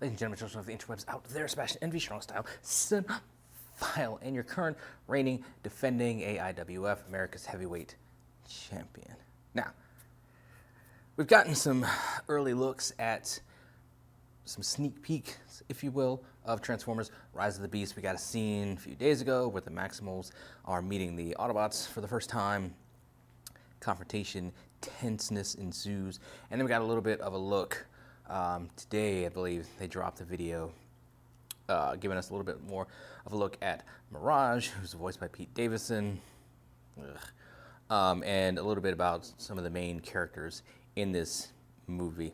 Ladies and gentlemen, children of the interwebs out there, Sebastian Envy, strong style, file, and your current reigning, defending AIWF, America's heavyweight champion. Now, we've gotten some early looks at some sneak peeks, if you will, of Transformers Rise of the Beast. We got a scene a few days ago where the Maximals are meeting the Autobots for the first time. Confrontation, tenseness ensues, and then we got a little bit of a look. Today, I believe, they dropped a video giving us a little bit more of a look at Mirage, who's voiced by Pete Davidson, and a little bit about some of the main characters in this movie.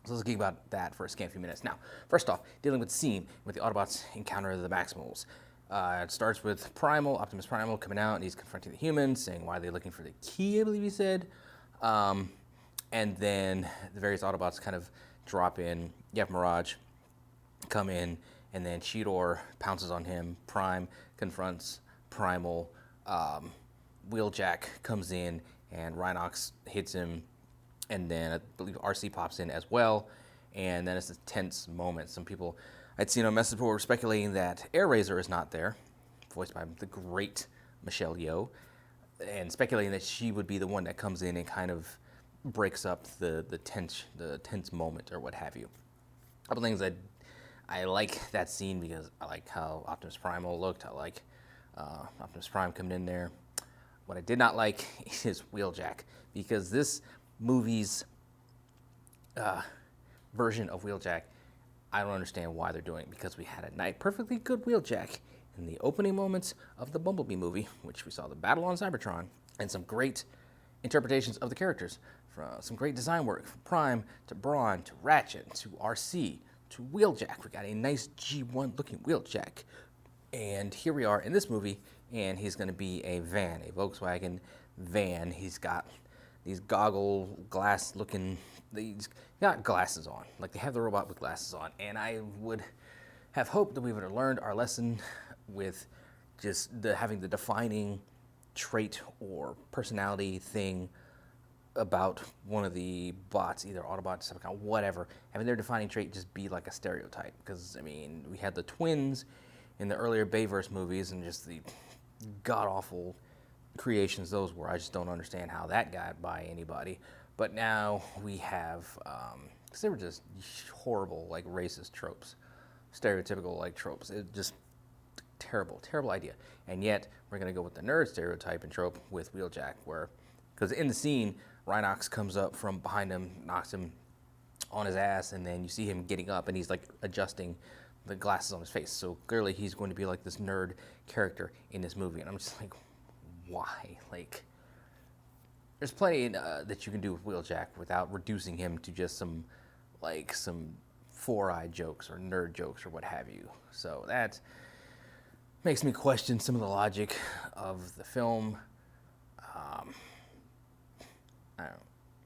So let's geek about that for a scant few minutes. Now, first off, dealing with the scene with the Autobots encounter the Maximals. It starts with Optimus Primal coming out, and he's confronting the humans, saying why they're looking for the key, I believe he said. And then the various Autobots kind of drop in. You have Mirage come in, and then Cheetor pounces on him. Prime confronts Primal. Wheeljack comes in, and Rhinox hits him. And then I believe RC pops in as well. And then it's a tense moment. Some people I'd seen on message board were speculating that Air-Razor is not there, voiced by the great Michelle Yeoh, and speculating that she would be the one that comes in and kind of breaks up the tense moment or what have you. A couple things I like that scene because I like how Optimus Primal looked. I like Optimus Prime coming in there. What I did not like is Wheeljack, because this movie's version of Wheeljack, I don't understand why they're doing it, because we had a perfectly good Wheeljack in the opening moments of the Bumblebee movie, which we saw the battle on Cybertron, and some great interpretations of the characters, from some great design work, from Prime to Brawn to Ratchet to RC to Wheeljack. We got a nice G1 looking Wheeljack, and here we are in this movie, and he's going to be a van, a Volkswagen van. He's got these goggle glass looking, he's got glasses on, like they have the robot with glasses on. And I would have hoped that we would have learned our lesson with just having the defining trait or personality thing about one of the bots, either Autobot, Decepticon, whatever, having their defining trait just be like a stereotype. Because, I mean, we had the twins in the earlier Bayverse movies, and just the god-awful creations those were. I just don't understand how that got by anybody. But now we have, because they were just horrible, like racist tropes, stereotypical like tropes. It just terrible idea. And yet we're gonna go with the nerd stereotype and trope with Wheeljack, where, because in the scene, Rhinox comes up from behind him, knocks him on his ass, and then you see him getting up, and he's like adjusting the glasses on his face. So clearly he's going to be like this nerd character in this movie, and I'm just like, why? Like, there's plenty that you can do with Wheeljack without reducing him to just some four-eyed jokes or nerd jokes or what have you. So that makes me question some of the logic of the film. I don't know,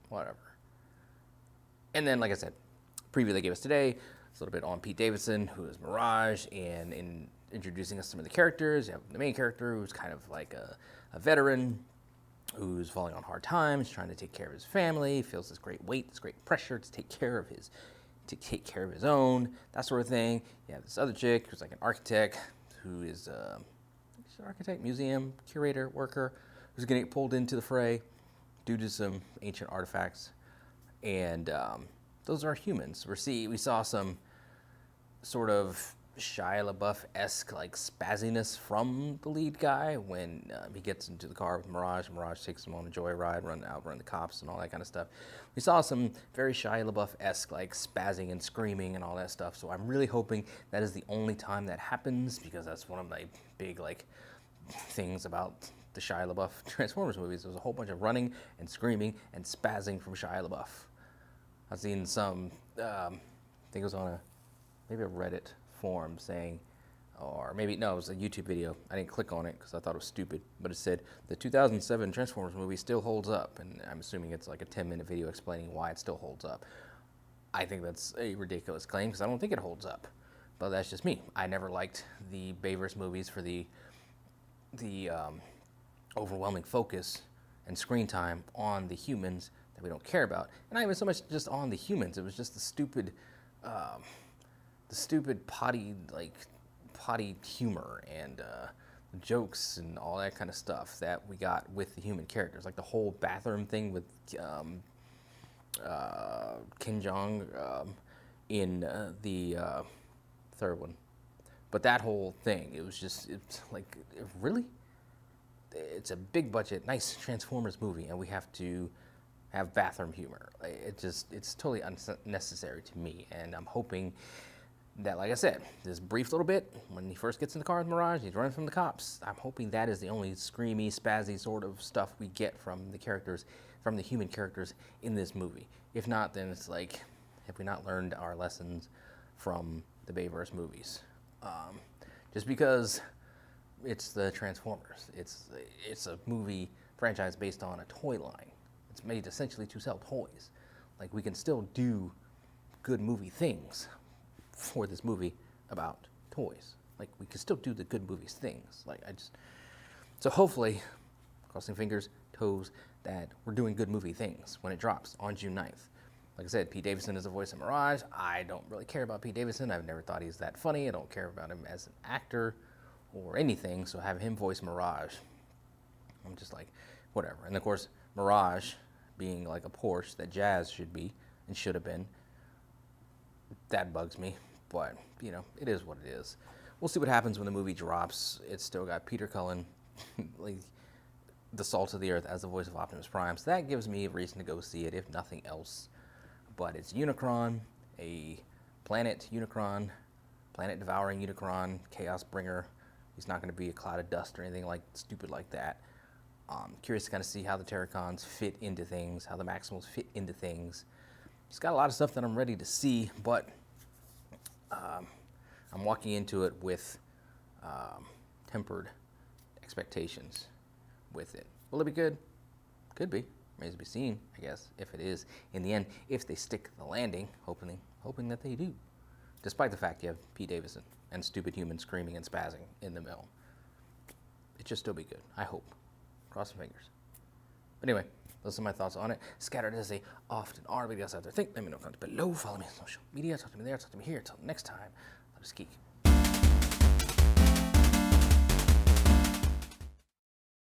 whatever. And then, like I said, preview they gave us today, it's a little bit on Pete Davidson, who is Mirage, and in introducing us some of the characters. You have the main character, who's kind of like a veteran, who's falling on hard times, trying to take care of his family, feels this great weight, this great pressure to take care of his own, that sort of thing. You have this other chick who's like an architect, who is she's an architect, museum curator, worker, who's getting pulled into the fray due to some ancient artifacts. And those are humans. We saw some sort of Shia LaBeouf-esque like spazziness from the lead guy when he gets into the car with Mirage. Mirage takes him on a joyride, run the cops and all that kind of stuff. We saw some very Shia LaBeouf-esque like spazzing and screaming and all that stuff. So I'm really hoping that is the only time that happens, because that's one of my big like things about the Shia LaBeouf Transformers movies. There's a whole bunch of running and screaming and spazzing from Shia LaBeouf. I've seen some, I think it was on maybe a Reddit forum saying, or maybe, no, it was a YouTube video. I didn't click on it because I thought it was stupid, but it said the 2007 Transformers movie still holds up, and I'm assuming it's like a 10-minute video explaining why it still holds up. I think that's a ridiculous claim because I don't think it holds up, but that's just me. I never liked the Bayverse movies for the overwhelming focus and screen time on the humans that we don't care about, and not even so much just on the humans. It was just the stupid the stupid potty humor and jokes and all that kind of stuff that we got with the human characters, like the whole bathroom thing with Kim Jong in the third one. But that whole thing, it's like, really? It's a big budget, nice Transformers movie, and we have to have bathroom humor. It's totally unnecessary to me, and I'm hoping that, like I said, this brief little bit, when he first gets in the car with Mirage, he's running from the cops, I'm hoping that is the only screamy, spazzy sort of stuff we get from the characters, from the human characters in this movie. If not, then it's like, have we not learned our lessons from the Bayverse movies? Just because it's the Transformers, it's a movie franchise based on a toy line. It's made essentially to sell toys. Like, we can still do good movie things for this movie about toys. Like, we can still do the good movies things. So hopefully, crossing fingers, toes, that we're doing good movie things when it drops on June 9th. Like I said, Pete Davidson is the voice of Mirage. I don't really care about Pete Davidson. I've never thought he's that funny. I don't care about him as an actor or anything, so have him voice Mirage, I'm just like, whatever. And of course, Mirage being like a Porsche that Jazz should be and should have been, that bugs me. But, it is what it is. We'll see what happens when the movie drops. It's still got Peter Cullen, like the salt of the earth, as the voice of Optimus Prime. So that gives me a reason to go see it, if nothing else. But it's Unicron, a planet Unicron, planet-devouring Unicron, Chaos Bringer. He's not going to be a cloud of dust or anything stupid like that. Curious to kind of see how the Terracons fit into things, how the Maximals fit into things. He's got a lot of stuff that I'm ready to see, but I'm walking into it with tempered expectations with it. Will it be good? Could be. Remains to be seen, I guess, if it is. In the end, if they stick the landing, hoping that they do. Despite the fact you have Pete Davidson and stupid humans screaming and spazzing in the middle. It should still be good, I hope. Crossing fingers. But anyway, those are my thoughts on it. Scattered as they often are. But you guys out there think, let me know in the comments below. Follow me on social media. Talk to me there. Talk to me here. Until next time, let us geek.